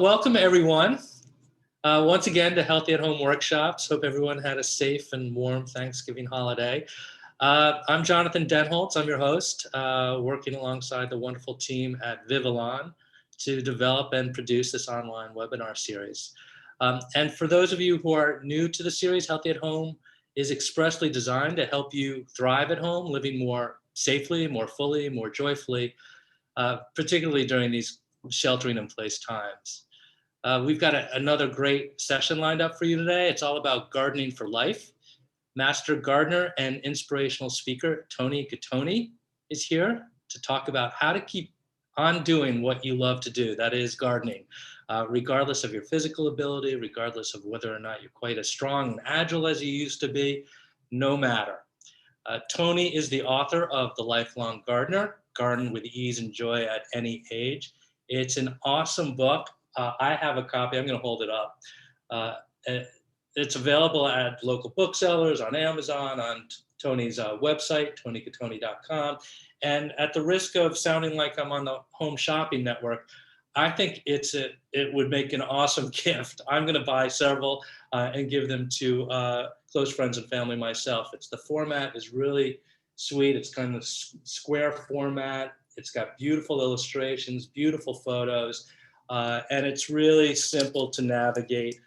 Welcome everyone, once again to Healthy at Home Workshops. Hope everyone had a safe and warm Thanksgiving holiday. I'm Jonathan Denholtz, I'm your host, working alongside the wonderful team at Vivalon to develop and produce this online webinar series. And for those of you who are new to the series, Healthy at Home is expressly designed to help you thrive at home, living more safely, more fully, more joyfully, particularly during these sheltering in place times. We've got another great session lined up for you today. It's all about gardening for life. Master gardener and inspirational speaker Toni Gattone is here to talk about how to keep on doing what you love to do, that is gardening, regardless of your physical ability, regardless of whether or not you're quite as strong and agile as you used to be, no matter. Toni is the author of The Lifelong Gardener, Garden with Ease and Joy at Any Age. It's an awesome book. I have a copy. I'm going to hold it up. It's available at local booksellers, on Amazon, on Toni's website, tonigattone.com. And at the risk of sounding like I'm on the Home Shopping Network, I think it would make an awesome gift. I'm going to buy several and give them to close friends and family myself. The format is really sweet. It's kind of square format. It's got beautiful illustrations, beautiful photos, and it's really simple to navigate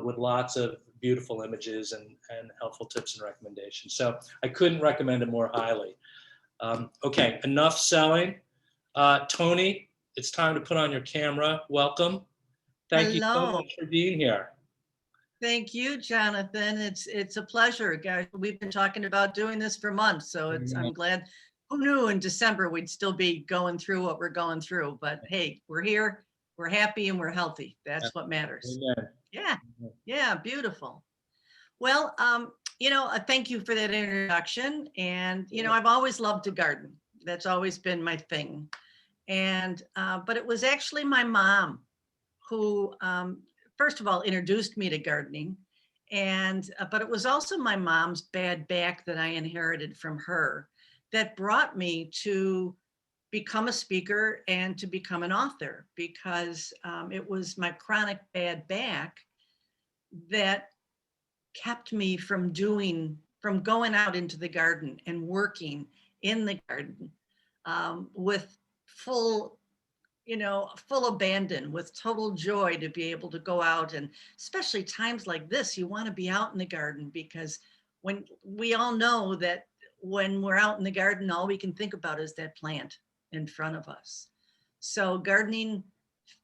with lots of beautiful images and helpful tips and recommendations. So I couldn't recommend it more highly. Okay, enough selling. Toni, it's time to put on your camera. Welcome. Thank you so much for being here. Thank you, Jonathan. It's a pleasure, guys. We've been talking about doing this for months, so I'm glad. Who knew in December we'd still be going through what we're going through? But hey, we're here, we're happy, and we're healthy. That's what matters. Amen. Yeah, beautiful. Well, thank you for that introduction. And I've always loved to garden. That's always been my thing. And but it was actually my mom who first of all introduced me to gardening, and but it was also my mom's bad back that I inherited from her that brought me to become a speaker and to become an author, because it was my chronic bad back that kept me from going out into the garden and working in the garden with full abandon, with total joy, to be able to go out. And especially times like this, you want to be out in the garden, because when we all know that when we're out in the garden, all we can think about is that plant in front of us. So gardening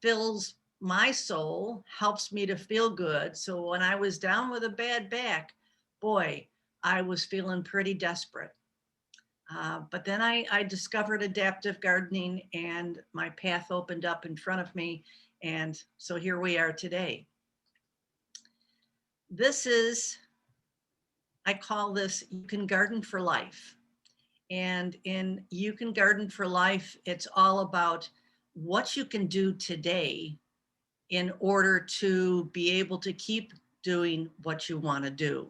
fills my soul, helps me to feel good. So when I was down with a bad back, boy, I was feeling pretty desperate. But then I discovered adaptive gardening, and my path opened up in front of me. And so here we are today. I call this You Can Garden for Life. And in You Can Garden for Life, it's all about what you can do today in order to be able to keep doing what you want to do.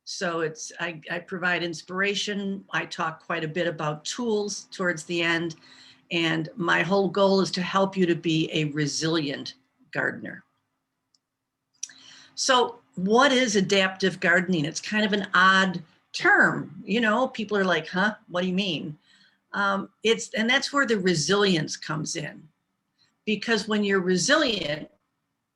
So I provide inspiration. I talk quite a bit about tools towards the end. And my whole goal is to help you to be a resilient gardener. So what is adaptive gardening? It's kind of an odd term. People are like, huh, what do you mean? And that's where the resilience comes in. Because when you're resilient,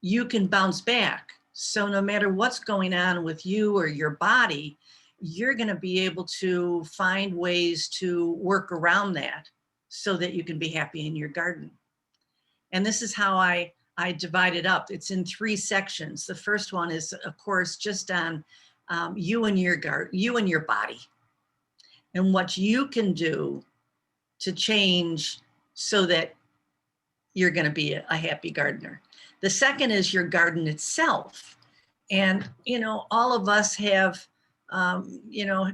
you can bounce back. So no matter what's going on with you or your body, you're going to be able to find ways to work around that so that you can be happy in your garden. And this is how I divide it up. It's in 3 sections. The first one is, of course, just on you and your body, and what you can do to change so that you're going to be a happy gardener. The second is your garden itself. And, all of us have,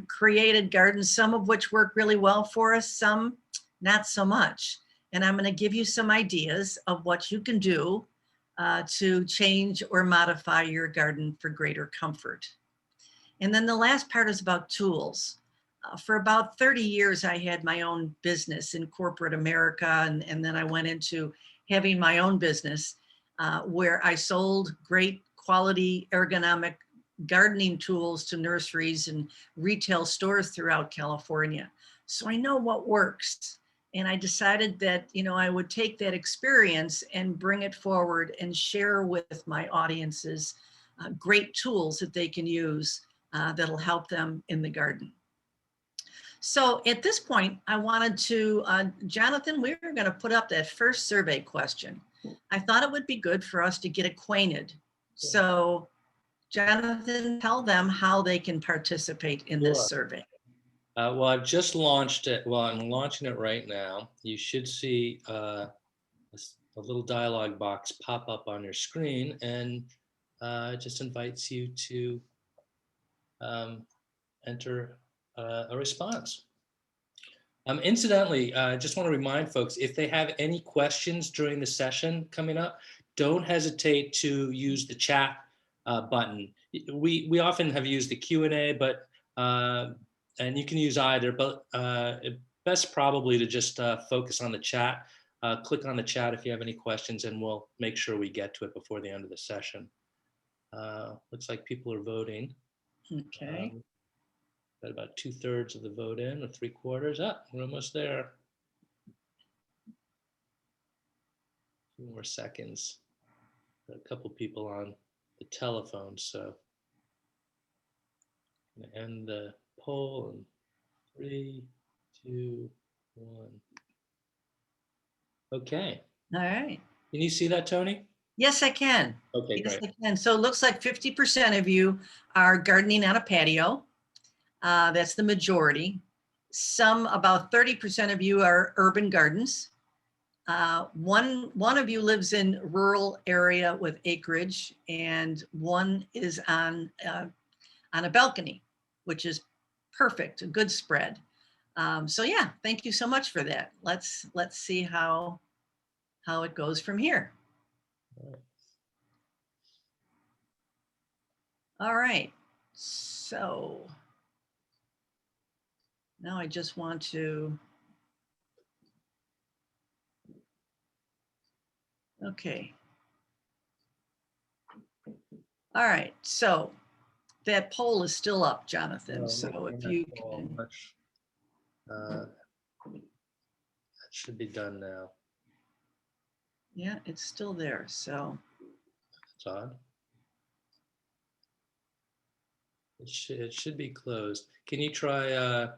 created gardens, some of which work really well for us, some not so much. And I'm going to give you some ideas of what you can do to change or modify your garden for greater comfort. And then the last part is about tools. For about 30 years, I had my own business in corporate America, and then I went into having my own business. where I sold great quality ergonomic gardening tools to nurseries and retail stores throughout California. So I know what works. And I decided that, I would take that experience and bring it forward and share with my audiences great tools that they can use that'll help them in the garden. So at this point, I wanted to, Jonathan, we're going to put up that first survey question. I thought it would be good for us to get acquainted. So Jonathan, tell them how they can participate in this survey. Well, I've just launched it. Well, I'm launching it right now. You should see a little dialog box pop up on your screen, and it just invites you to enter a response. Incidentally, I just want to remind folks, if they have any questions during the session coming up, don't hesitate to use the chat button. We often have used the Q&A, but and you can use either, but best probably to just focus on the chat. Click on the chat if you have any questions, and we'll make sure we get to it before the end of the session. Looks like people are voting. Okay. Got about 2/3 of the vote in, or 3/4. We're almost there. A few more seconds. Got a couple people on the telephone, so I'm gonna end the poll in 3, 2, 1. Okay. All right. Can you see that, Toni? Yes, I can. Okay, yes, great. I can. So it looks like 50% of you are gardening on a patio. That's the majority. About 30% of you are urban gardens. One of you lives in rural area with acreage, and one is on a balcony, which is perfect, a good spread. So yeah, thank you so much for that. Let's see how it goes from here. All right, so now I just want to, okay. All right, so that poll is still up, Jonathan. So if you can. That should be done now. Yeah, it's still there, so. It's odd. It should be closed. Can you try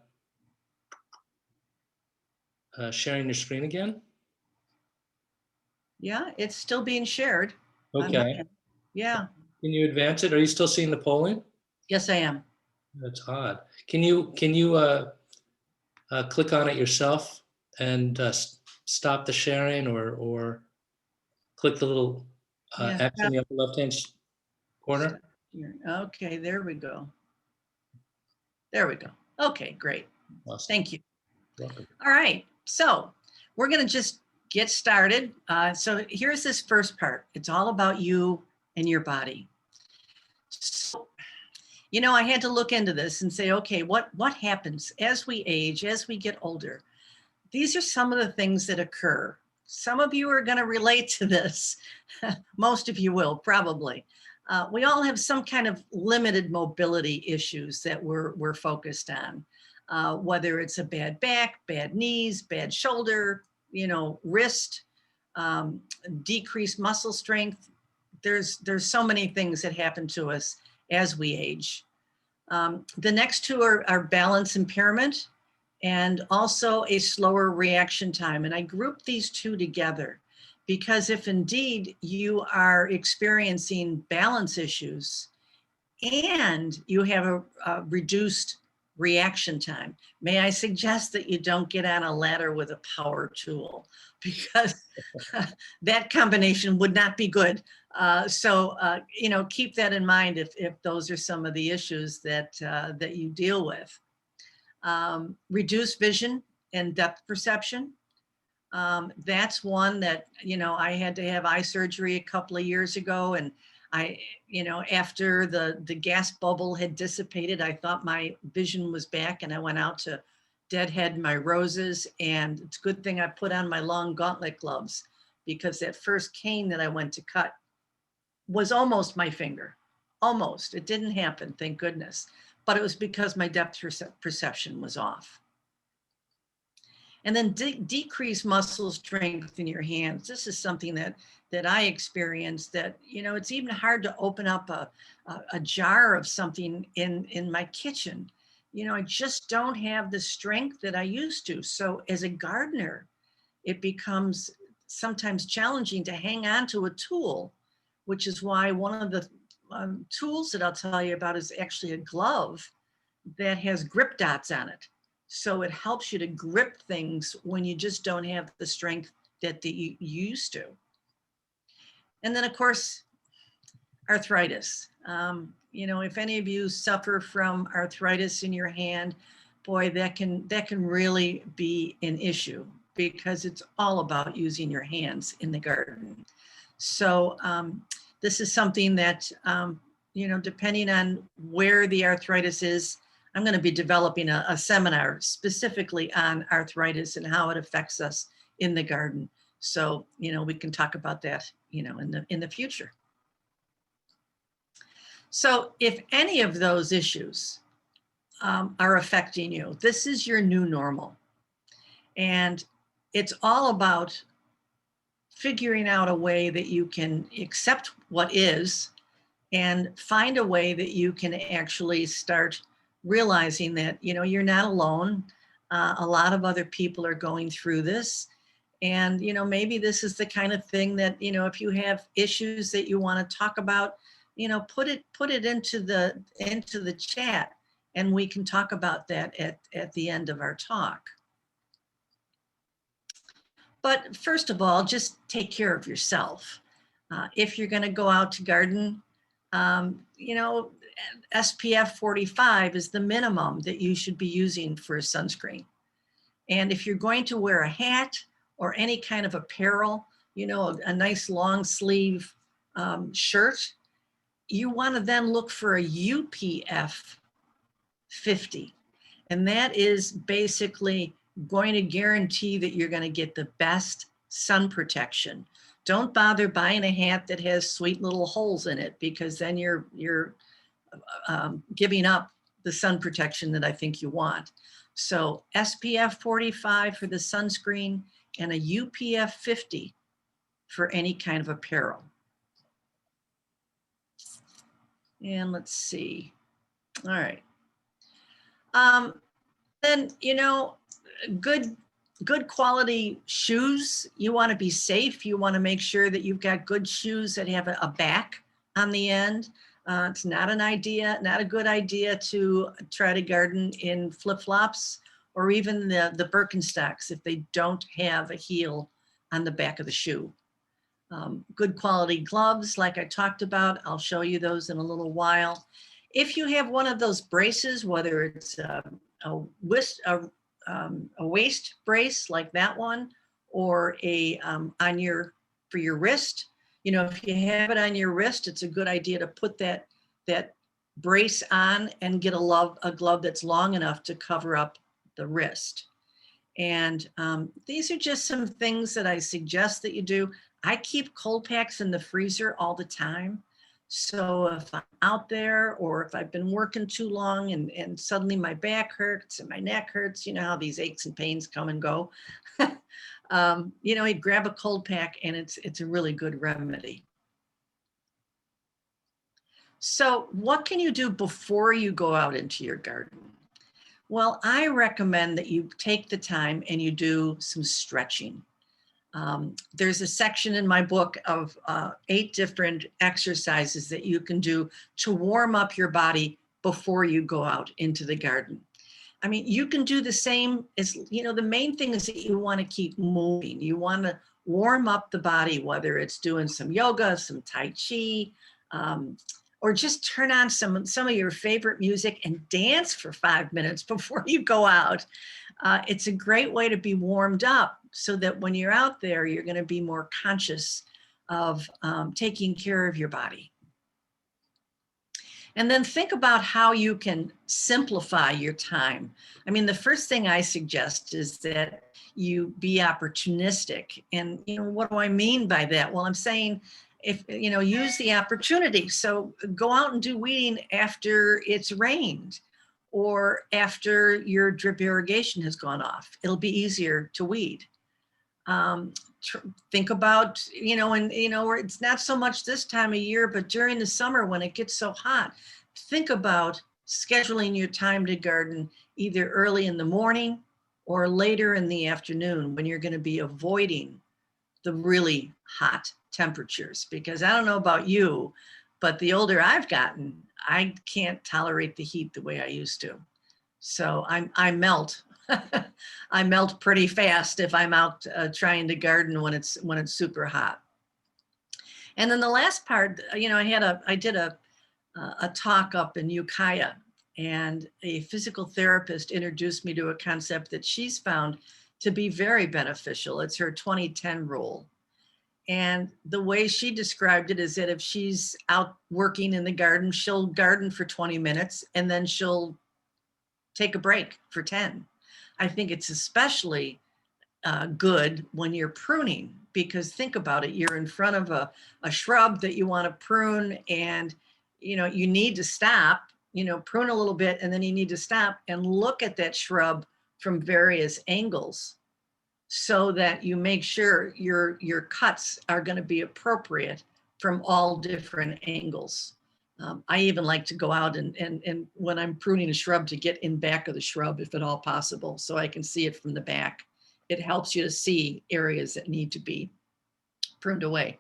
sharing your screen again? Yeah, it's still being shared. Okay. Yeah. Can you advance it? Are you still seeing the polling? Yes, I am. That's odd. Can you click on it yourself and stop the sharing, or click the little Yeah, X in the upper left-hand corner? okay, there we go. There we go. Okay, great. Awesome. Thank you. Welcome. All right, so we're going to just get started. So here's this first part. It's all about you and your body. So, I had to look into this and say, okay, what happens as we age, as we get older? These are some of the things that occur. Some of you are going to relate to this. Most of you will, probably. We all have some kind of limited mobility issues that we're focused on, whether it's a bad back, bad knees, bad shoulder, wrist, decreased muscle strength. There's so many things that happen to us as we age. The next two are balance impairment and also a slower reaction time. And I grouped these two together because if indeed you are experiencing balance issues and you have a reduced reaction time, may I suggest that you don't get on a ladder with a power tool, because that combination would not be good. So keep that in mind if those are some of the issues that you deal with. Reduced vision and depth perception. That's one that, I had to have eye surgery a couple of years ago, and after the gas bubble had dissipated, I thought my vision was back, and I went out to deadhead my roses, and it's a good thing I put on my long gauntlet gloves, because that first cane that I went to cut was almost my finger. Almost. It didn't happen, thank goodness. But it was because my depth perception was off. And then decrease muscle strength in your hands. This is something that I experienced, that, you know, it's even hard to open up a jar of something in my kitchen. You know, I just don't have the strength that I used to. So as a gardener, it becomes sometimes challenging to hang on to a tool, which is why one of the tools that I'll tell you about is actually a glove that has grip dots on it. So it helps you to grip things when you just don't have the strength that you used to. And then, of course, arthritis. You know, if any of you suffer from arthritis in your hand, boy, that can really be an issue, because it's all about using your hands in the garden. So this is something that, you know, depending on where the arthritis is, I'm going to be developing a seminar specifically on arthritis and how it affects us in the garden. So, you know, we can talk about that, you know, in the future. So if any of those issues are affecting you, this is your new normal. And it's all about figuring out a way that you can accept what is and find a way that you can actually start realizing that, you know, you're not alone. A lot of other people are going through this. And, you know, maybe this is the kind of thing that, you know, if you have issues that you want to talk about, you know, put it into the chat, and we can talk about that at the end of our talk. But first of all, just take care of yourself. If you're going to go out to garden, you know, SPF 45 is the minimum that you should be using for a sunscreen. And if you're going to wear a hat or any kind of apparel, you know, a nice long sleeve shirt, you want to then look for a UPF 50. And that is basically going to guarantee that you're going to get the best sun protection. Don't bother buying a hat that has sweet little holes in it, because then you're giving up the sun protection that I think you want. So SPF 45 for the sunscreen and a UPF 50 for any kind of apparel. And let's see. All right. Then, you know, good quality shoes. You want to be safe. You want to make sure that you've got good shoes that have a back on the end. It's not a good idea to try to garden in flip-flops or even the Birkenstocks if they don't have a heel on the back of the shoe. Good quality gloves, like I talked about. I'll show you those in a little while. If you have one of those braces, whether it's a waist brace like that one, or for your wrist, you know, if you have it on your wrist, it's a good idea to put that brace on and get a glove that's long enough to cover up the wrist. And these are just some things that I suggest that you do. I keep cold packs in the freezer all the time. So if I'm out there, or if I've been working too long and suddenly my back hurts and my neck hurts, you know how these aches and pains come and go. You know, you grab a cold pack, and it's a really good remedy. So what can you do before you go out into your garden? Well, I recommend that you take the time and you do some stretching. There's a section in my book of 8 different exercises that you can do to warm up your body before you go out into the garden. I mean, you can do the same as, you know, the main thing is that you want to keep moving. You want to warm up the body, whether it's doing some yoga, some Tai Chi, or just turn on some of your favorite music and dance for 5 minutes before you go out. It's a great way to be warmed up, so that when you're out there, you're going to be more conscious of taking care of your body. And then think about how you can simplify your time. I mean, the first thing I suggest is that you be opportunistic. And, what do I mean by that? Well, I'm saying if, use the opportunity. So go out and do weeding after it's rained or after your drip irrigation has gone off. It'll be easier to weed. Think about, where it's not so much this time of year, but during the summer when it gets so hot, think about scheduling your time to garden either early in the morning or later in the afternoon when you're going to be avoiding the really hot temperatures. Because I don't know about you, but the older I've gotten, I can't tolerate the heat the way I used to. So I melt. I melt pretty fast if I'm out trying to garden when it's super hot. And then the last part, I did a talk up in Ukiah, and a physical therapist introduced me to a concept that she's found to be very beneficial. It's her 20-10 rule. And the way she described it is that if she's out working in the garden, she'll garden for 20 minutes and then she'll take a break for 10. I think it's especially good when you're pruning, because think about it, you're in front of a shrub that you want to prune, and you need to stop, prune a little bit, and then you need to stop and look at that shrub from various angles so that you make sure your cuts are going to be appropriate from all different angles. I even like to go out and when I'm pruning a shrub to get in back of the shrub, if at all possible, so I can see it from the back. It helps you to see areas that need to be pruned away.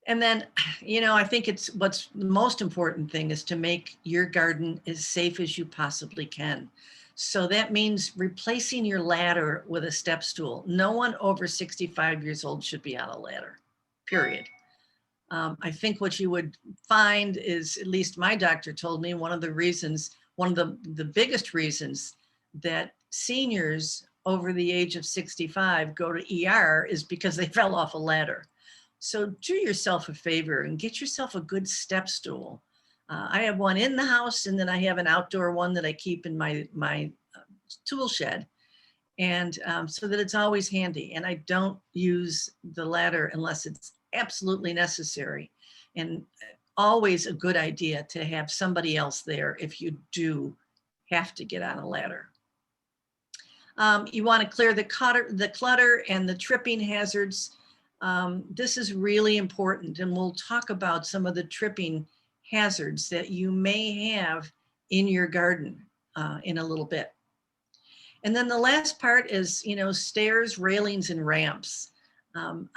And then, I think what's the most important thing is to make your garden as safe as you possibly can. So that means replacing your ladder with a step stool. No one over 65 years old should be on a ladder, period. I think what you would find is, at least my doctor told me, one of the biggest reasons that seniors over the age of 65 go to ER is because they fell off a ladder. So do yourself a favor and get yourself a good step stool. I have one in the house, and then I have an outdoor one that I keep in my tool shed. And so that it's always handy. And I don't use the ladder unless it's absolutely necessary. And always a good idea to have somebody else there if you do have to get on a ladder. You want to clear the clutter and the tripping hazards. This is really important, and we'll talk about some of the tripping hazards that you may have in your garden in a little bit. And then the last part is, stairs, railings, and ramps.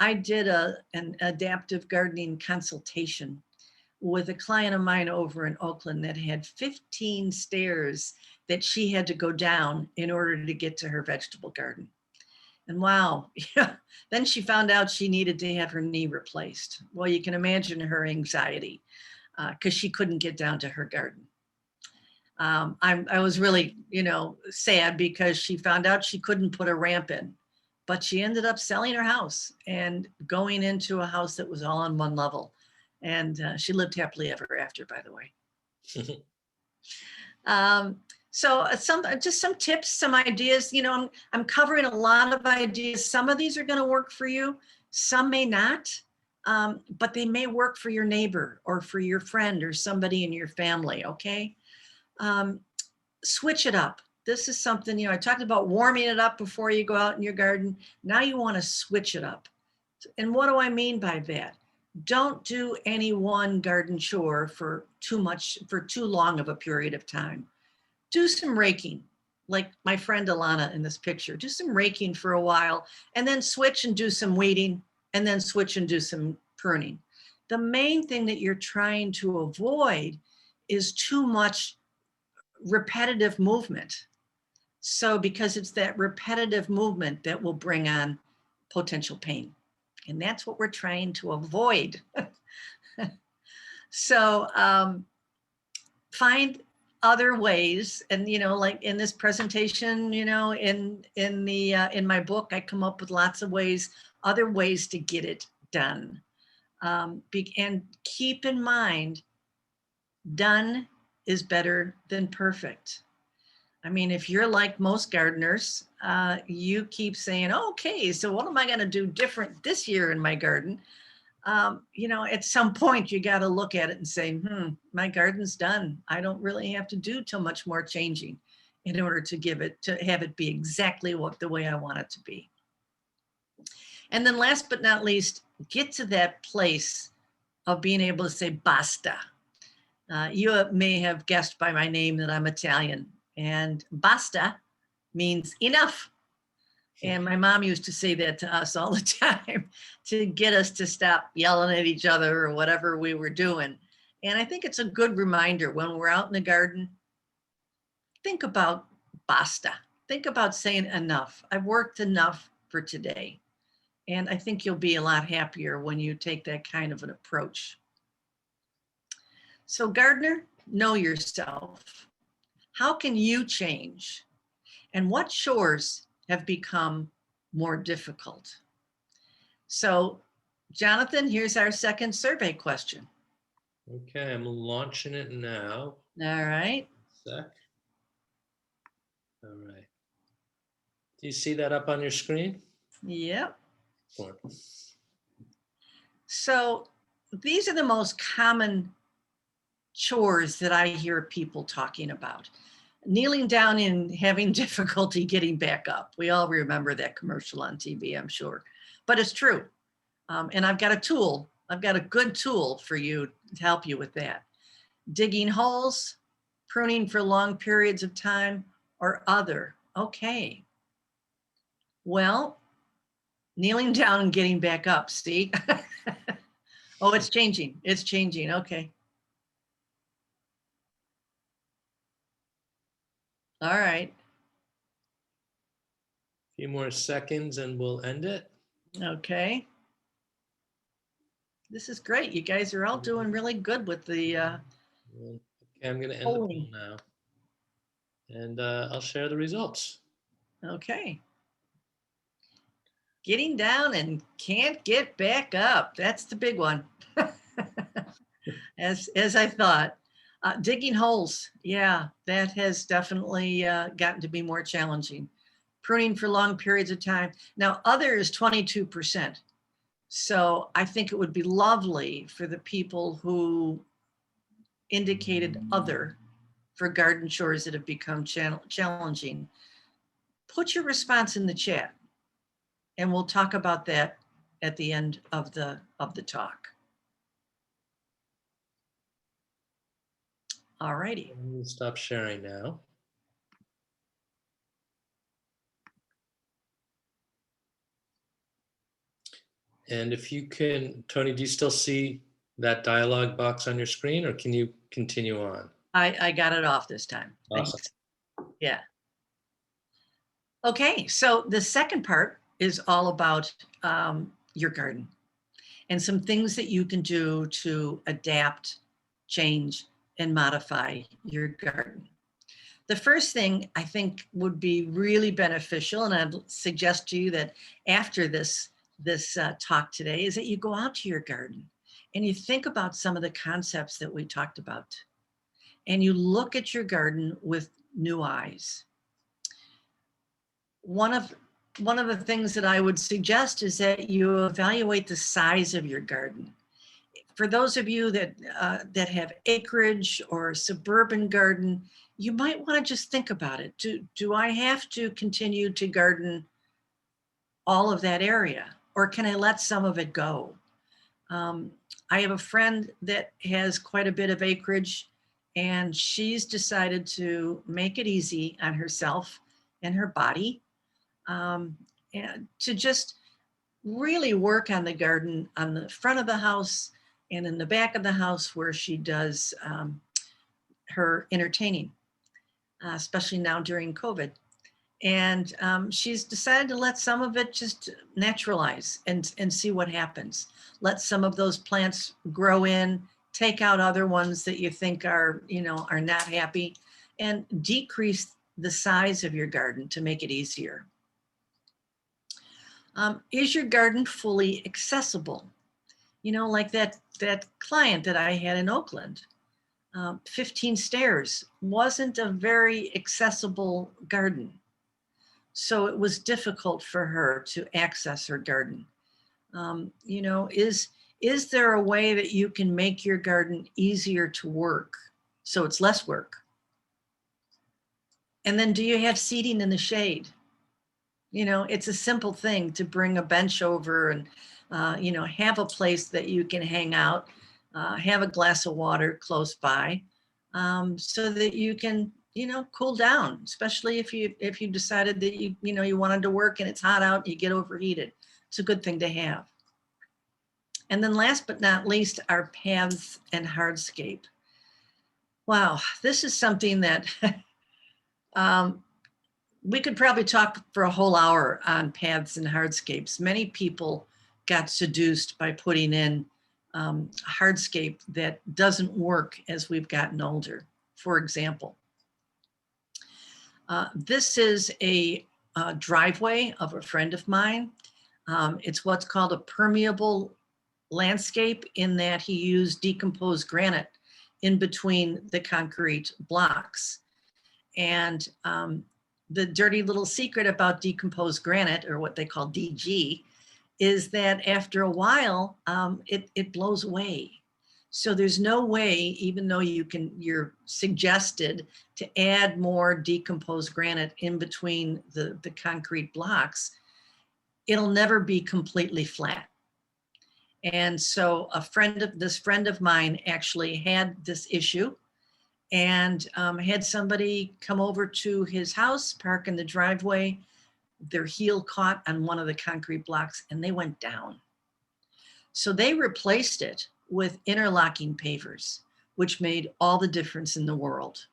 I did an adaptive gardening consultation with a client of mine over in Oakland that had 15 stairs that she had to go down in order to get to her vegetable garden. And wow, then she found out she needed to have her knee replaced. Well, you can imagine her anxiety because she couldn't get down to her garden. I was really, sad because she found out she couldn't put a ramp in, but she ended up selling her house and going into a house that was all on one level. And she lived happily ever after, by the way. So some tips, some ideas, I'm covering a lot of ideas. Some of these are going to work for you. Some may not, but they may work for your neighbor or for your friend or somebody in your family. Okay. Switch it up. This is something, I talked about warming it up before you go out in your garden. Now you want to switch it up. And what do I mean by that? Don't do any one garden chore for too long of a period of time. Do some raking, like my friend Alana in this picture. Do some raking for a while and then switch and do some weeding and then switch and do some pruning. The main thing that you're trying to avoid is too much repetitive movement. So because it's that repetitive movement that will bring on potential pain. And that's what we're trying to avoid. So find other ways. And, like in this presentation, in my book, I come up with lots of other ways to get it done. And keep in mind Done is better than perfect. I mean, if you're like most gardeners, you keep saying, okay, so what am I going to do different this year in my garden? At some point you got to look at it and say, my garden's done. I don't really have to do too much more changing in order to have it be exactly the way I want it to be. And then last but not least, get to that place of being able to say basta. You may have guessed by my name that I'm Italian, and basta means enough. And my mom used to say that to us all the time to get us to stop yelling at each other or whatever we were doing. And I think it's a good reminder when we're out in the garden, think about basta. Think about saying enough. I've worked enough for today. And I think you'll be a lot happier when you take that kind of an approach. So gardener, know yourself. How can you change? And what chores have become more difficult? So Jonathan, here's our second survey question. Okay, I'm launching it now. All right. Sec. All right. Do you see that up on your screen? Yep. Or, So these are the most common chores that I hear people talking about. Kneeling down and having difficulty getting back up. We all remember that commercial on TV, I'm sure, but it's true. And I've got a tool. I've got a good tool for you to help you with that. Digging holes, pruning for long periods of time, or other. Okay. Well, kneeling down and getting back up, see? Oh, it's changing. It's changing. Okay. All right. a few more seconds and we'll end it. Okay. This is great. You guys are all doing really good with the Okay, I'm going to end the poll now. And I'll share the results. Okay. Getting down and can't get back up. That's the big one. as I thought. Digging holes. Yeah, that has definitely gotten to be more challenging. Pruning for long periods of time. Now, other is 22%. So I think it would be lovely for the people who indicated other for garden chores that have become challenging. Put your response in the chat and we'll talk about that at the end of the talk. All righty. We'll stop sharing now. And if you can, Toni, do you still see that dialog box on your screen or can you continue on? I got it off this time. Awesome. Thanks. Yeah. Okay, so the second part is all about your garden and some things that you can do to adapt, change, and modify your garden. The first thing I think would be really beneficial, and I'd suggest to you that after this talk today, is that you go out to your garden and you think about some of the concepts that we talked about, and you look at your garden with new eyes. One of the things that I would suggest is that you evaluate the size of your garden. For those of you that have acreage or a suburban garden, you might want to just think about it. Do I have to continue to garden all of that area, or can I let some of it go? I have a friend that has quite a bit of acreage, and she's decided to make it easy on herself and her body, and to just really work on the garden on the front of the house and in the back of the house where she does her entertaining, especially now during COVID. And she's decided to let some of it just naturalize and see what happens. Let some of those plants grow in, take out other ones that you think are not happy, and decrease the size of your garden to make it easier. Is your garden fully accessible? Like that client that I had in Oakland. 15 stairs wasn't a very accessible garden. So it was difficult for her to access her garden. You know, is there a way that you can make your garden easier to work so it's less work? And then do you have seating in the shade? You know, it's a simple thing to bring a bench over and, you know, have a place that you can hang out, have a glass of water close by, so that you can, you know, cool down, especially if you decided that you know, you wanted to work and it's hot out, you get overheated. It's a good thing to have. And then last but not least, our paths and hardscape. Wow, this is something that we could probably talk for a whole hour on paths and hardscapes. Many people got seduced by putting in hardscape that doesn't work as we've gotten older. For example, this is a driveway of a friend of mine. It's what's called a permeable landscape, in that he used decomposed granite in between the concrete blocks. And the dirty little secret about decomposed granite, or what they call DG, is that after a while, it blows away. So there's no way, even though you're suggested to add more decomposed granite in between the concrete blocks, it'll never be completely flat. And so this friend of mine actually had this issue, and had somebody come over to his house, park in the driveway. Their heel caught on one of the concrete blocks and they went down. So they replaced it with interlocking pavers, which made all the difference in the world.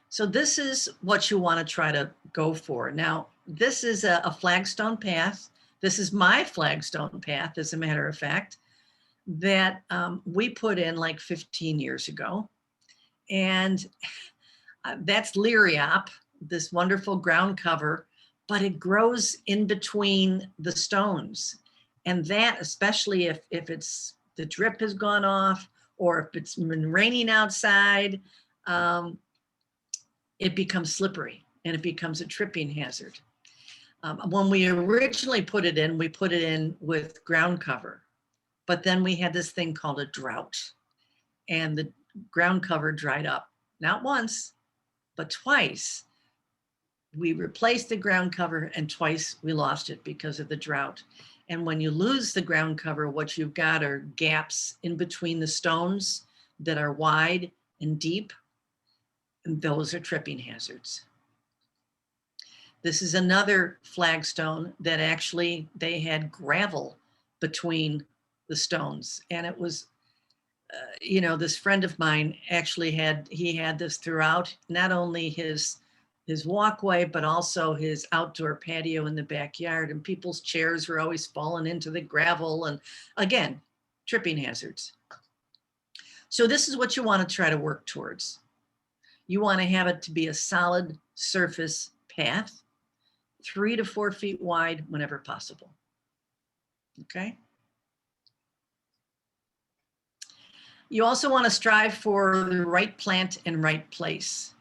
So this is what you want to try to go for. Now, this is a flagstone path. This is my flagstone path, as a matter of fact, that we put in like 15 years ago. And that's Liriop, this wonderful ground cover, but it grows in between the stones. And that, especially if it's the drip has gone off, or if it's been raining outside, it becomes slippery and it becomes a tripping hazard. When we originally put it in, we put it in with ground cover, but then we had this thing called a drought, and the ground cover dried up, not once, but twice. We replaced the ground cover, and twice we lost it because of the drought. And when you lose the ground cover, what you've got are gaps in between the stones that are wide and deep, and those are tripping hazards. This is another flagstone that actually they had gravel between the stones, and it was, you know, this friend of mine actually had this throughout, not only his walkway, but also his outdoor patio in the backyard, and people's chairs were always falling into the gravel, and again, tripping hazards. So this is what you want to try to work towards. You want to have it to be a solid surface path, 3 to 4 feet wide whenever possible. Okay. You also want to strive for the right plant and right place.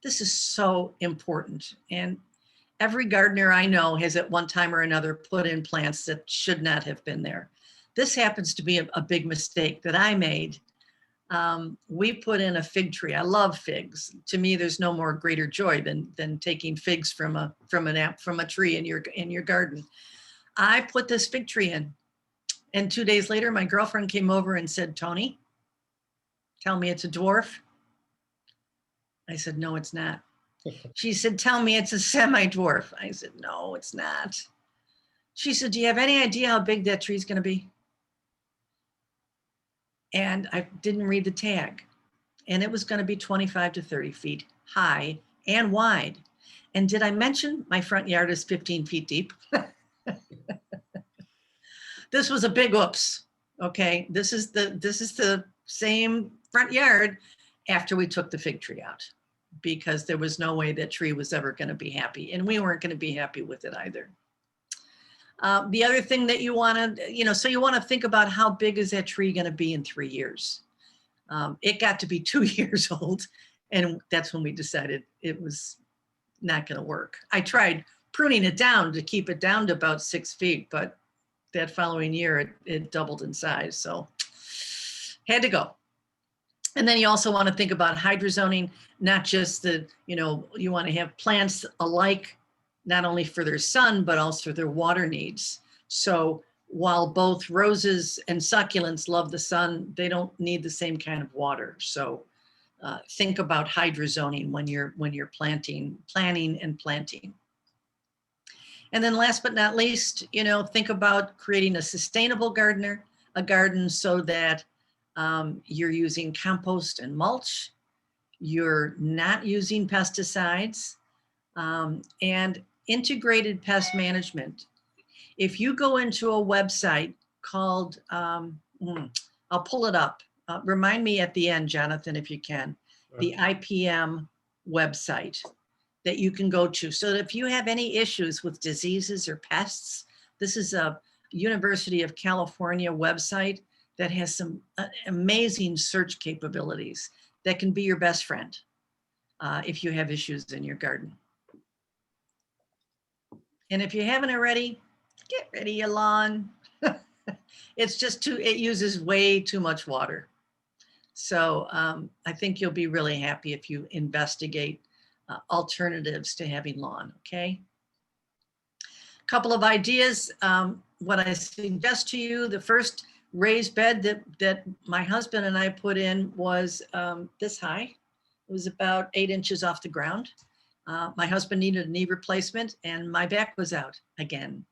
This is so important. And every gardener I know has at one time or another put in plants that should not have been there. This happens to be a big mistake that I made. We put in a fig tree. I love figs. To me, there's no more greater joy than taking figs from a tree in your garden. I put this fig tree in, and 2 days later, my girlfriend came over and said, "Toni, tell me it's a dwarf." I said, "No, it's not." She said, "Tell me it's a semi-dwarf." I said, "No, it's not." She said, "Do you have any idea how big that tree is going to be?" And I didn't read the tag. And it was going to be 25 to 30 feet high and wide. And did I mention my front yard is 15 feet deep? This was a big oops. Okay. This is the same front yard after we took the fig tree out, because there was no way that tree was ever going to be happy, and we weren't going to be happy with it either. The other thing that you want to, so you want to think about how big is that tree going to be in 3 years. It got to be 2 years old, and that's when we decided it was not going to work. I tried pruning it down to keep it down to about 6 feet, but that following year it doubled in size, so had to go. And then you also want to think about hydrozoning, not just you want to have plants alike, not only for their sun, but also their water needs. So while both roses and succulents love the sun, they don't need the same kind of water. So think about hydrozoning when you're planning and planting. And then last but not least, think about creating a sustainable garden so that you're using compost and mulch, you're not using pesticides, and integrated pest management. If you go into a website called, I'll pull it up. Remind me at the end, Jonathan, if you can, the IPM website that you can go to. So that if you have any issues with diseases or pests, this is a University of California website that has some amazing search capabilities that can be your best friend if you have issues in your garden. And if you haven't already, get rid of your lawn. It uses way too much water. So I think you'll be really happy if you investigate alternatives to having lawn, okay? Couple of ideas. What I suggest to you, the first raised bed that my husband and I put in was this high. It was about 8 inches off the ground. My husband needed a knee replacement and my back was out again.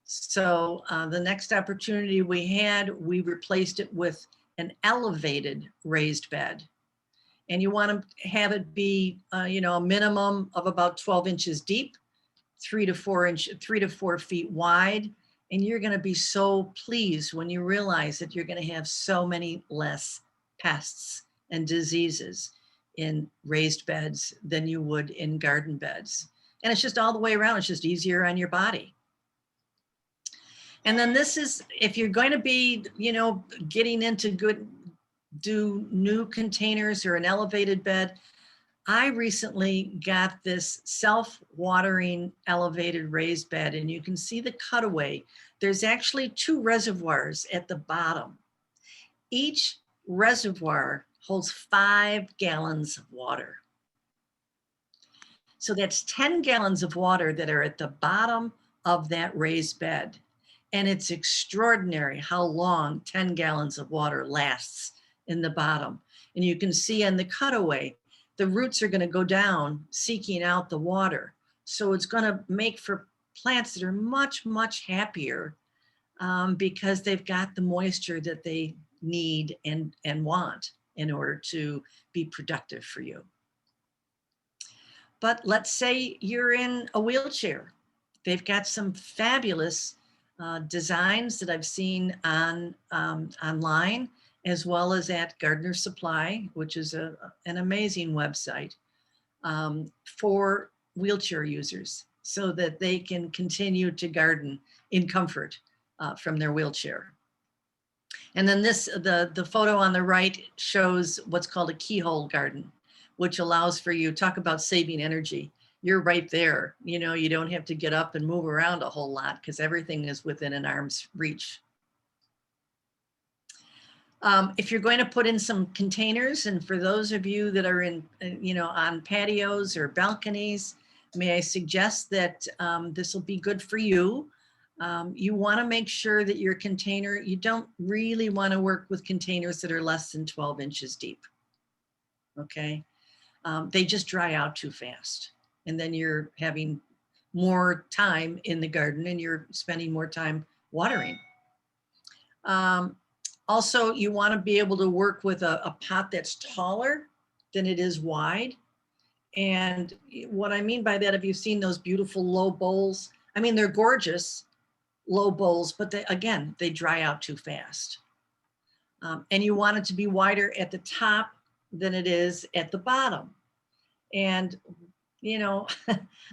So the next opportunity we had, we replaced it with an elevated raised bed. And you want to have it be, a minimum of about 12 inches deep, 3 to 4 feet wide. And you're going to be so pleased when you realize that you're going to have so many less pests and diseases in raised beds than you would in garden beds. And it's just all the way around. It's just easier on your body. And then this is, if you're going to be, getting into do new containers or an elevated bed, I recently got this self-watering elevated raised bed, and you can see the cutaway. There's actually 2 reservoirs at the bottom. Each reservoir holds 5 gallons of water. So that's 10 gallons of water that are at the bottom of that raised bed. And it's extraordinary how long 10 gallons of water lasts in the bottom. And you can see in the cutaway, the roots are going to go down seeking out the water. So it's going to make for plants that are much, much happier because they've got the moisture that they need and want in order to be productive for you. But let's say you're in a wheelchair. They've got some fabulous designs that I've seen online, as well as at Gardener Supply, which is an amazing website for wheelchair users so that they can continue to garden in comfort from their wheelchair. And then the photo on the right shows what's called a keyhole garden, which allows for you, talk about saving energy. You're right there. You don't have to get up and move around a whole lot because everything is within an arm's reach. If you're going to put in some containers, and for those of you that are in, on patios or balconies, may I suggest that this will be good for you. You want to make sure that your container, you don't really want to work with containers that are less than 12 inches deep. Okay. They just dry out too fast. And then you're having more time in the garden and you're spending more time watering. Also, you want to be able to work with a pot that's taller than it is wide. And what I mean by that, have you seen those beautiful low bowls? I mean, they're gorgeous low bowls, but they dry out too fast. And you want it to be wider at the top than it is at the bottom. And you know,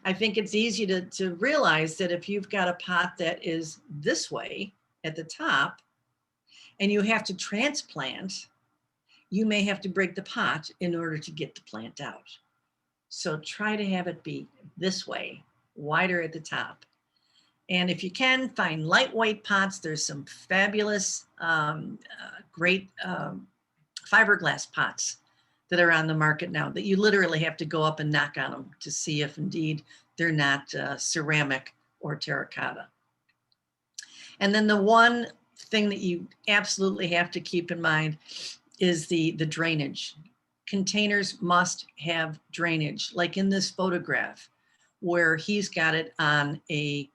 I think it's easy to realize that if you've got a pot that is this way at the top and you have to transplant, you may have to break the pot in order to get the plant out. So try to have it be this way, wider at the top. And if you can, find lightweight pots. There's some fabulous, great fiberglass pots that are on the market now that you literally have to go up and knock on them to see if indeed they're not ceramic or terracotta. And then the one thing that you absolutely have to keep in mind is the drainage. Containers must have drainage, like in this photograph where he's got it on a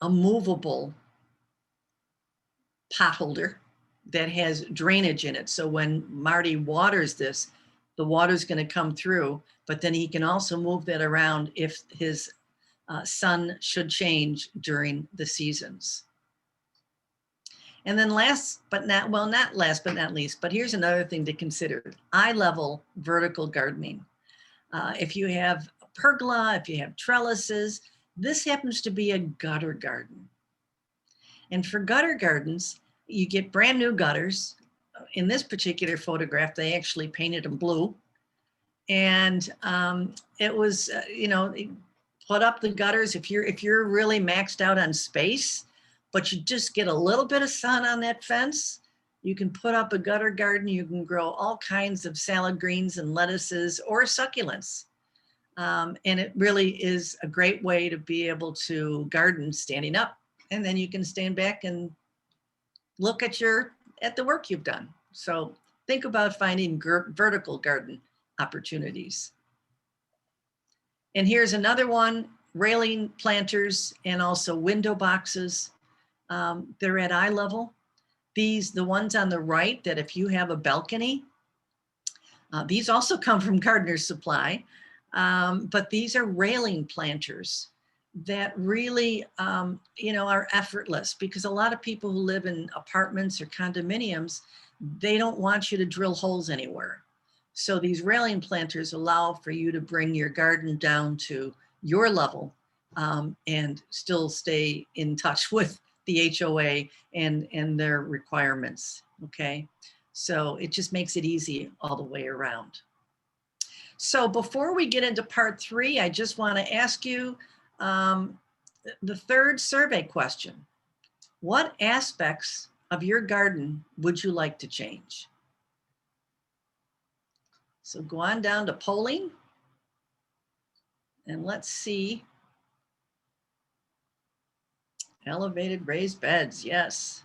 movable pot holder that has drainage in it. So when Marty waters this, the water's going to come through, but then he can also move that around if his sun should change during the seasons. And then last but not, well, not last but not least, but here's another thing to consider: eye level vertical gardening. If you have a pergola, if you have trellises, this happens to be a gutter garden. And for gutter gardens, you get brand new gutters. In this particular photograph, they actually painted them blue. And it was, put up the gutters. If you're really maxed out on space, but you just get a little bit of sun on that fence, you can put up a gutter garden. You can grow all kinds of salad greens and lettuces or succulents. And it really is a great way to be able to garden standing up. And then you can stand back and look at the work you've done. So think about finding vertical garden opportunities. And here's another one: railing planters and also window boxes. They're at eye level. The ones on the right, that if you have a balcony, these also come from Gardener's Supply, but these are railing planters that really, are effortless, because a lot of people who live in apartments or condominiums, they don't want you to drill holes anywhere. So these railing planters allow for you to bring your garden down to your level and still stay in touch with the HOA and their requirements, okay? So it just makes it easy all the way around. So before we get into part 3, I just want to ask you the third survey question: what aspects of your garden would you like to change? So go on down to polling and let's see. Elevated raised beds, yes.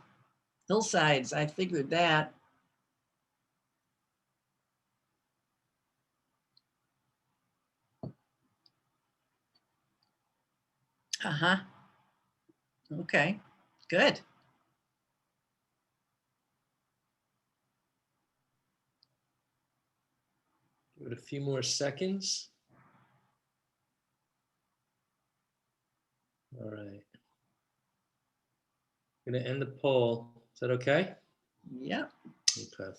Hillsides, I figured that. Uh-huh. Okay, good. Give it a few more seconds. All right. I'm going to end the poll. Is that okay? Yeah. Okay.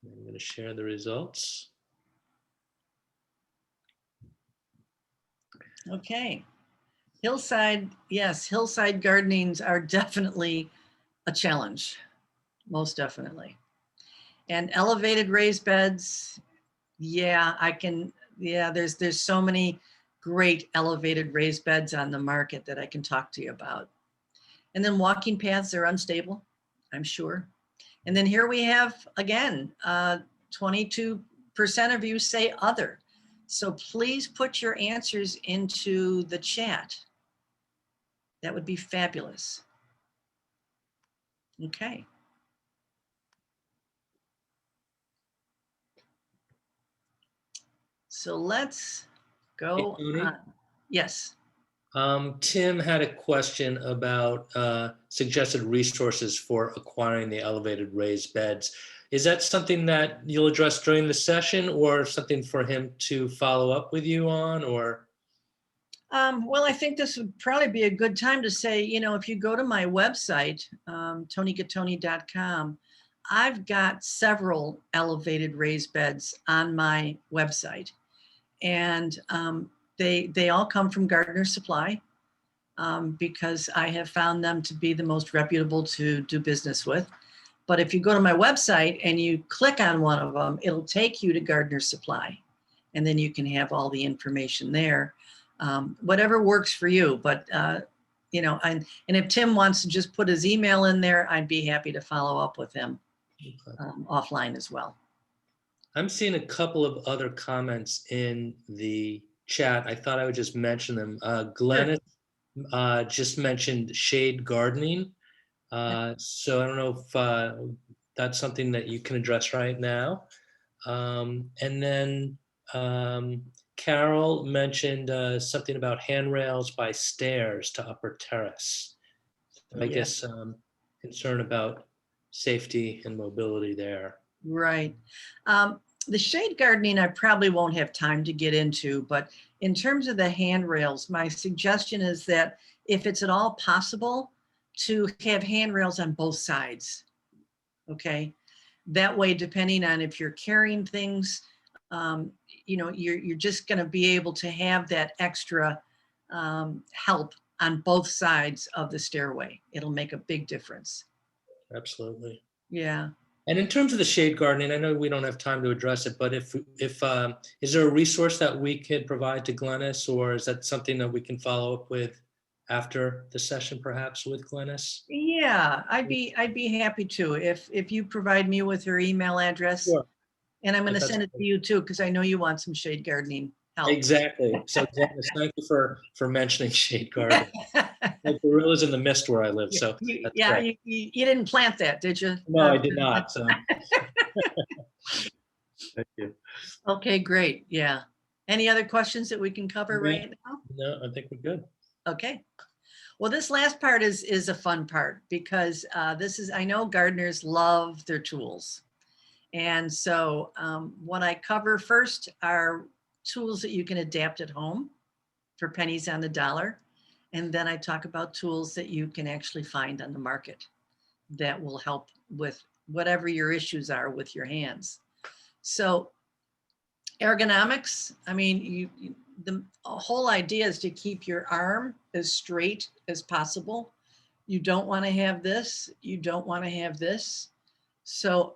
I'm going to share the results. Okay. Hillside, yes, hillside gardenings are definitely a challenge, most definitely. And elevated raised beds, yeah, there's so many great elevated raised beds on the market that I can talk to you about. And then walking paths are unstable, I'm sure. And then here we have, again, 22% of you say other. So please put your answers into the chat. That would be fabulous. Okay. So let's go Hey, Toni? on. Yes. Tim had a question about suggested resources for acquiring the elevated raised beds. Is that something that you'll address during the session, or something for him to follow up with you on, or? Well, I think this would probably be a good time to say, if you go to my website, tonigattone.com, I've got several elevated raised beds on my website, and they all come from Gardener Supply, because I have found them to be the most reputable to do business with. But if you go to my website and you click on one of them, it'll take you to Gardener Supply, and then you can have all the information there. Whatever works for you. But and if Tim wants to just put his email in there, I'd be happy to follow up with him offline as well. I'm seeing a couple of other comments in the chat. I thought I would just mention them. Glennis just mentioned shade gardening. So I don't know if that's something that you can address right now. And then Carol mentioned something about handrails by stairs to upper terrace. I guess concern about safety and mobility there. Right. The shade gardening, I probably won't have time to get into, but in terms of the handrails, my suggestion is that if it's at all possible to have handrails on both sides. Okay. That way, depending on if you're carrying things, you're just going to be able to have that extra help on both sides of the stairway. It'll make a big difference. Absolutely. Yeah. And in terms of the shade gardening, I know we don't have time to address it, but if is there a resource that we could provide to Glennis, or is that something that we can follow up with after the session, perhaps with Glennis? Yeah, I'd be happy to if you provide me with her email address. Sure. And I'm going to send it to you too, because I know you want some shade gardening help. Exactly. So Glennis, thank you for mentioning shade gardening. The gorillas in the mist where I live. So you didn't plant that, did you? No, I did not. So thank you. Okay, great. Yeah. Any other questions that we can cover right now? No, I think we're good. Okay. Well, this last part is a fun part, because I know gardeners love their tools. And so what I cover first are tools that you can adapt at home for pennies on the dollar. And then I talk about tools that you can actually find on the market that will help with whatever your issues are with your hands. So ergonomics, I mean, the whole idea is to keep your arm as straight as possible. You don't want to have this. You don't want to have this. So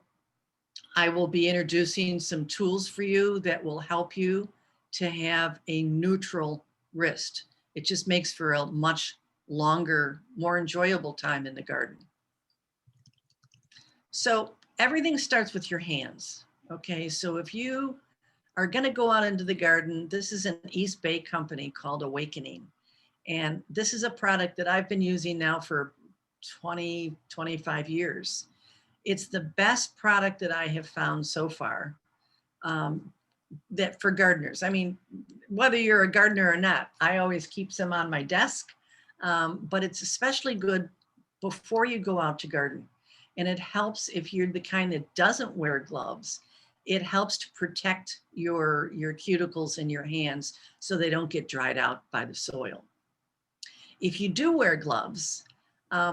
I will be introducing some tools for you that will help you to have a neutral wrist. It just makes for a much longer, more enjoyable time in the garden. So everything starts with your hands. Okay, so if you are going to go out into the garden, this is an East Bay company called Awakening. And this is a product that I've been using now for 20, 25 years. It's the best product that I have found so far that for gardeners. I mean, whether you're a gardener or not, I always keep them on my desk, but it's especially good before you go out to garden. And it helps if you're the kind that doesn't wear gloves. It helps to protect your cuticles in your hands so they don't get dried out by the soil. If you do wear gloves,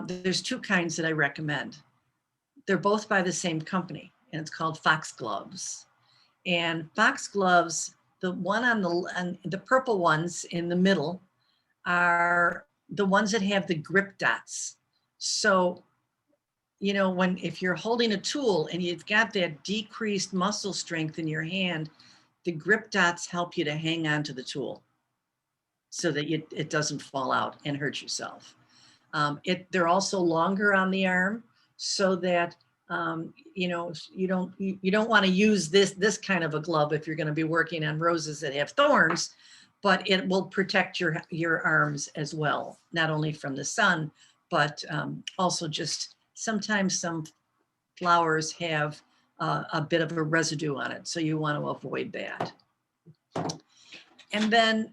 there's two kinds that I recommend. They're both by the same company, and it's called Fox Gloves. And Fox Gloves, the one on the purple ones in the middle are the ones that have the grip dots. So, if you're holding a tool and you've got that decreased muscle strength in your hand, the grip dots help you to hang on to the tool so that it doesn't fall out and hurt yourself. They're also longer on the arm so that you don't want to use this kind of a glove if you're going to be working on roses that have thorns, but it will protect your arms as well, not only from the sun, but also just sometimes some flowers have a bit of a residue on it, so you want to avoid that. And then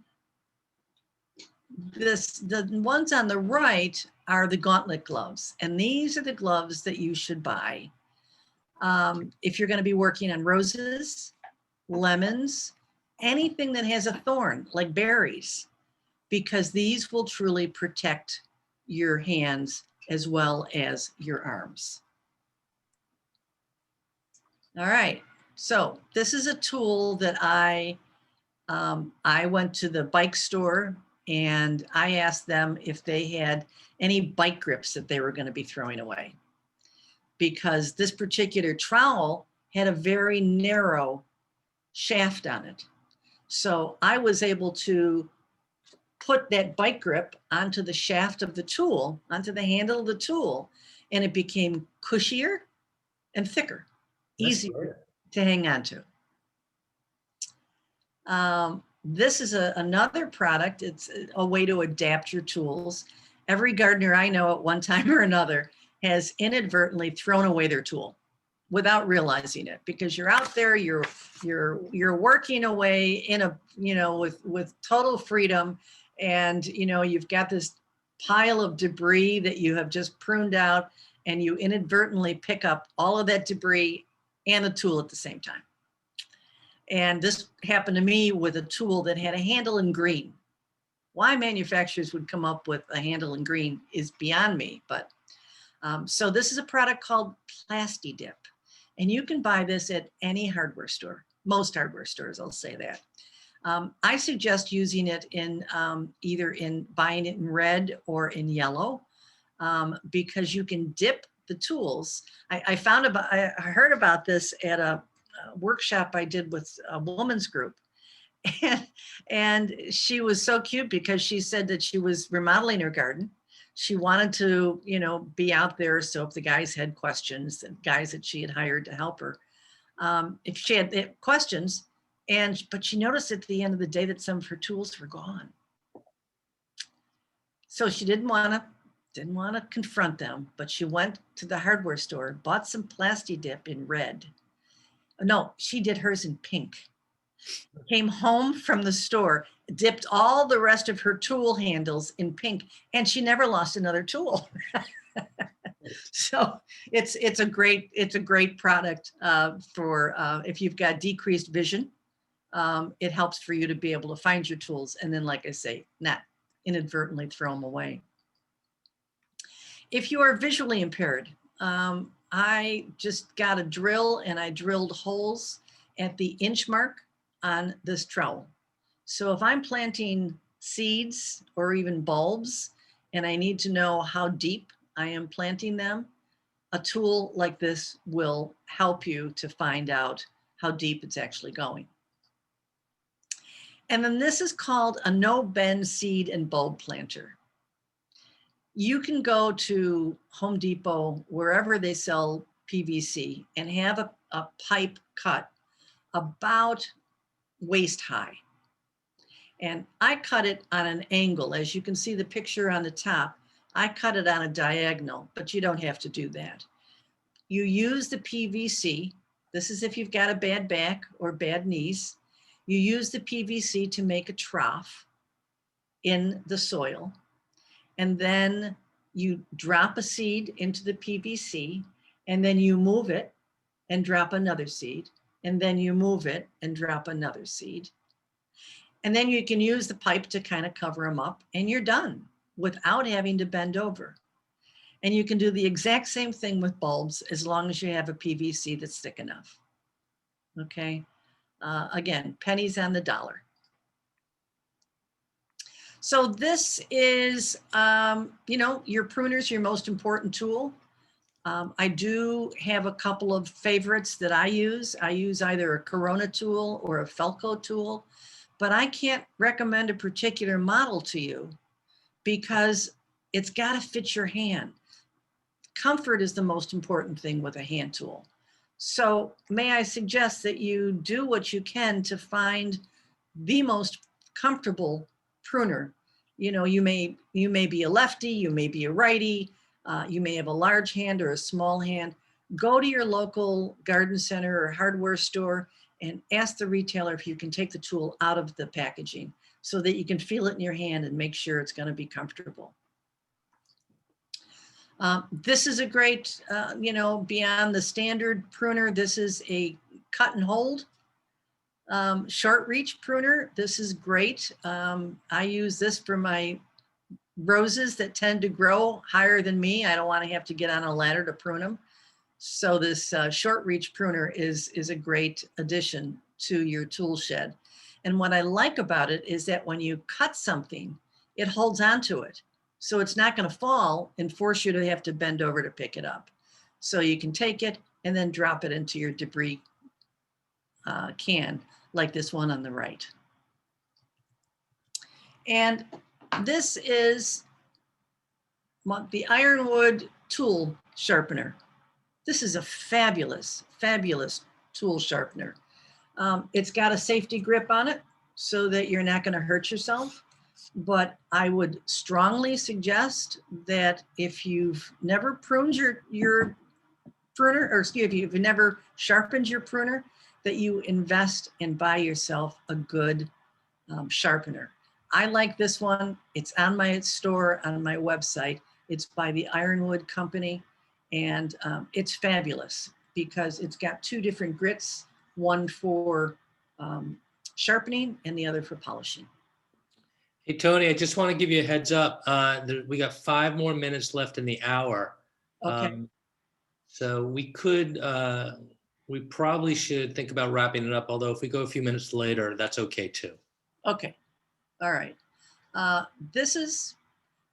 the ones on the right are the gauntlet gloves, and these are the gloves that you should buy if you're going to be working on roses, lemons, anything that has a thorn like berries, because these will truly protect your hands as well as your arms. All right. So this is a tool that I went to the bike store and I asked them if they had any bike grips that they were going to be throwing away, because this particular trowel had a very narrow shaft on it. So I was able to put that bike grip onto the shaft of the tool, onto the handle of the tool, and it became cushier and thicker, That's great. easier to hang on to. This is another product. It's a way to adapt your tools. Every gardener I know at one time or another has inadvertently thrown away their tool without realizing it, because you're out there, you're working away in a, with total freedom, and you've got this pile of debris that you have just pruned out, and you inadvertently pick up all of that debris and the tool at the same time. And this happened to me with a tool that had a handle in green. Why manufacturers would come up with a handle in green is beyond me. But so this is a product called Plastidip. And you can buy this at any hardware store, most hardware stores, I'll say that. I suggest using it in either in buying it in red or in yellow, because you can dip the tools. I heard about this at a workshop I did with a woman's group. And she was so cute because she said that she was remodeling her garden. She wanted to, be out there. So if the guys had questions, the guys that she had hired to help her, if she had questions, but she noticed at the end of the day that some of her tools were gone. So she didn't want to confront them, but she went to the hardware store, bought some Plastidip in red. No, she did hers in pink. Came home from the store, dipped all the rest of her tool handles in pink, and she never lost another tool. So it's a great product for if you've got decreased vision. It helps for you to be able to find your tools, and then, like I say, not inadvertently throw them away. If you are visually impaired, I just got a drill and I drilled holes at the inch mark on this trowel. So if I'm planting seeds or even bulbs and I need to know how deep I am planting them, a tool like this will help you to find out how deep it's actually going. And then this is called a no-bend seed and bulb planter. You can go to Home Depot, wherever they sell PVC, and have a pipe cut about waist high. And I cut it on an angle. As you can see the picture on the top, I cut it on a diagonal, but you don't have to do that. You use the PVC. This is if you've got a bad back or bad knees. You use the PVC to make a trough in the soil. And then you drop a seed into the PVC, and then you move it and drop another seed. And then you move it and drop another seed. And then you can use the pipe to kind of cover them up, and you're done without having to bend over. And you can do the exact same thing with bulbs as long as you have a PVC that's thick enough. Okay. Again, pennies on the dollar. So this is, your pruner's your most important tool. I do have a couple of favorites that I use. I use either a Corona tool or a Felco tool, but I can't recommend a particular model to you because it's got to fit your hand. Comfort is the most important thing with a hand tool. So may I suggest that you do what you can to find the most comfortable pruner. You may be a lefty, you may be a righty, you may have a large hand or a small hand. Go to your local garden center or hardware store and ask the retailer if you can take the tool out of the packaging so that you can feel it in your hand and make sure it's going to be comfortable. This is a great, beyond the standard pruner. This is a cut and hold short reach pruner. This is great. I use this for my roses that tend to grow higher than me. I don't want to have to get on a ladder to prune them. So this short reach pruner is a great addition to your tool shed. And what I like about it is that when you cut something, it holds onto it. So it's not going to fall and force you to have to bend over to pick it up. So you can take it and then drop it into your debris can, like this one on the right. And this is the ironwood tool sharpener. This is a fabulous, fabulous tool sharpener. It's got a safety grip on it so that you're not going to hurt yourself. But I would strongly suggest that if you've never pruned your pruner, or excuse me, if you've never sharpened your pruner, that you invest and buy yourself a good sharpener. I like this one. It's on my store, on my website. It's by the Ironwood Company, and it's fabulous because it's got two different grits, one for sharpening and the other for polishing. Hey, Toni, I just want to give you a heads up. We got 5 more minutes left in the hour. Okay. So we probably should think about wrapping it up, although if we go a few minutes later, that's okay too. Okay. All right. I'll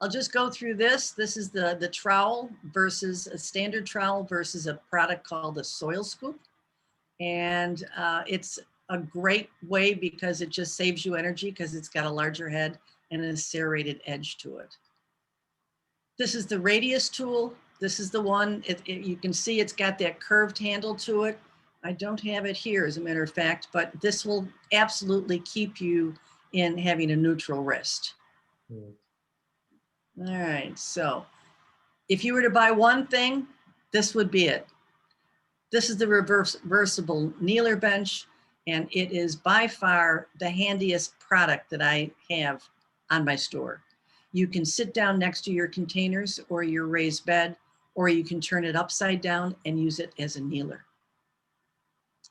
just go through this. This is the trowel versus a standard trowel versus a product called the soil scoop. And it's a great way because it just saves you energy because it's got a larger head and a serrated edge to it. This is the radius tool. This is the one, you can see it's got that curved handle to it. I don't have it here as a matter of fact, but this will absolutely keep you in having a neutral wrist. All right, so if you were to buy one thing, this would be it. This is the reversible kneeler bench, and it is by far the handiest product that I have on my store. You can sit down next to your containers or your raised bed, or you can turn it upside down and use it as a kneeler.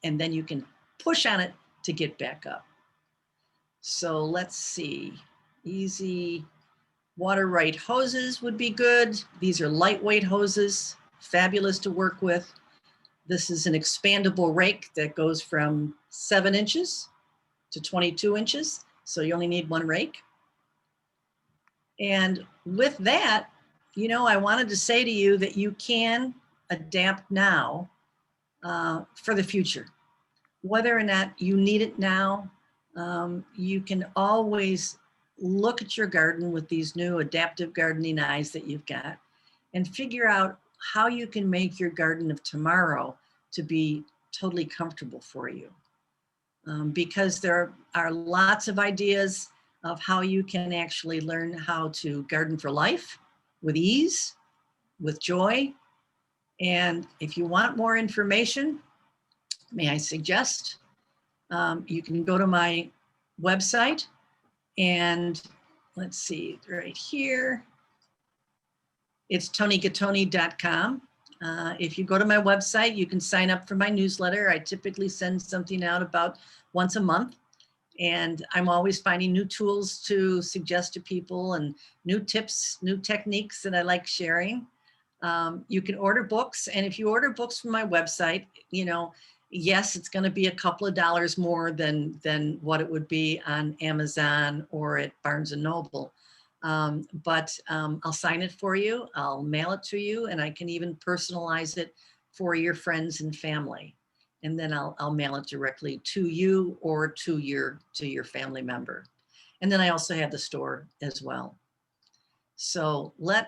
And then you can push on it to get back up. So let's see, easy water right hoses would be good. These are lightweight hoses, fabulous to work with. This is an expandable rake that goes from 7 inches to 22 inches. So you only need one rake. And with that, I wanted to say to you that you can adapt now for the future. Whether or not you need it now, you can always look at your garden with these new adaptive gardening eyes that you've got and figure out how you can make your garden of tomorrow to be totally comfortable for you. Because there are lots of ideas of how you can actually learn how to garden for life with ease, with joy. And if you want more information, may I suggest, you can go to my website and let's see, right here, it's tonigattone.com. If you go to my website, you can sign up for my newsletter. I typically send something out about once a month. And I'm always finding new tools to suggest to people and new tips, new techniques that I like sharing. You can order books. And if you order books from my website, yes, it's going to be a couple of dollars more than what it would be on Amazon or at Barnes and Noble. But I'll sign it for you. I'll mail it to you, and I can even personalize it for your friends and family. And then I'll mail it directly to you or to your family member. And then I also have the store as well. So with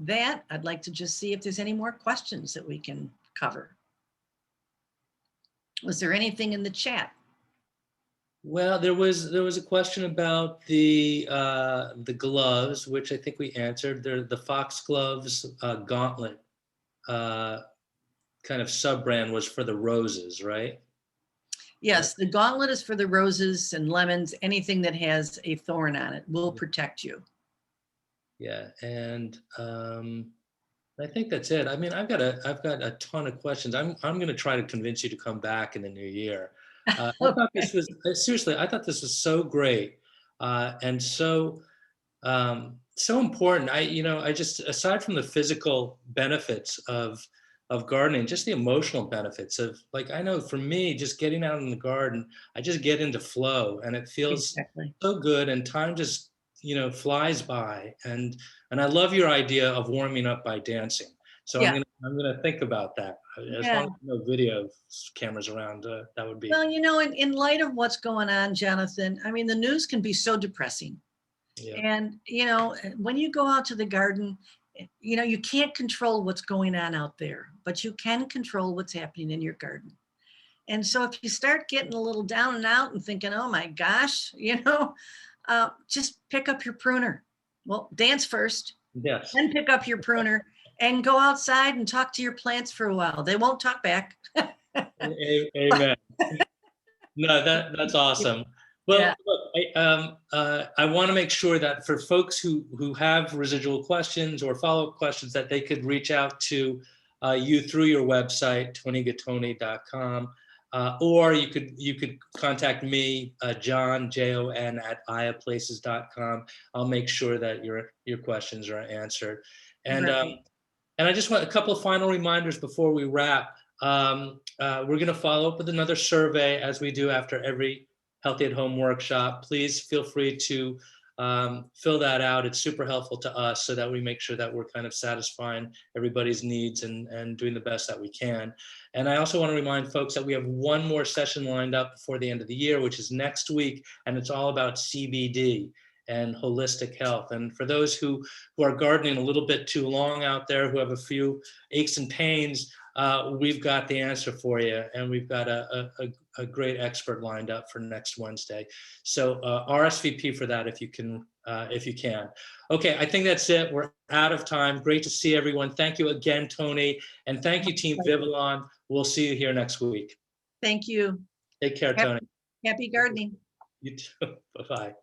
that, I'd like to just see if there's any more questions that we can cover. Was there anything in the chat? Well, there was a question about the gloves, which I think we answered. They're the Foxgloves Gauntlet kind of sub-brand was for the roses, right? Yes, the Gauntlet is for the roses and lemons. Anything that has a thorn on it will protect you. Yeah, and I think that's it. I mean, I've got a ton of questions. I'm going to try to convince you to come back in the new year. I thought this was seriously. I thought this was so great and so important. I just aside from the physical benefits of of gardening, just the emotional benefits of, like, I know for me, just getting out in the garden, I just get into flow and it feels Exactly. so good and time just, flies by. And I love your idea of warming up by dancing. So Yeah. I'm gonna think about that. As Yeah. long as no video cameras around, that would be, Well, in light of what's going on, Jonathan, I mean, the news can be so depressing. yeah. And, when you go out to the garden, you can't control what's going on out there, but you can control what's happening in your garden. And so if you start getting a little down and out and thinking, oh my gosh, just pick up your pruner. Well, dance first, Yes. then pick up your pruner and go outside and talk to your plants for a while. They won't talk back. Amen. No, that's awesome. Yeah. Well, look, I want to make sure that for folks who have residual questions or follow-up questions, that they could reach out to you through your website, tonigattone.com, or you could contact me, John, Jon, at iaplaces.com. I'll make sure that your questions are answered. And Right. and I just want a couple of final reminders before we wrap. We're going to follow up with another survey as we do after every Healthy at Home workshop. Please feel free to fill that out. It's super helpful to us so that we make sure that we're kind of satisfying everybody's needs and doing the best that we can. And I also want to remind folks that we have one more session lined up before the end of the year, which is next week, and it's all about CBD and holistic health. And for those who are gardening a little bit too long out there, who have a few aches and pains, we've got the answer for you, and we've got a great expert lined up for next Wednesday. So RSVP for that if you can. Okay, I think that's it. We're out of time. Great to see everyone. Thank you again, Toni, and thank you, Team Vivillon. We'll see you here next week. Thank you. Take care, Toni. Happy gardening. You too. Bye-bye.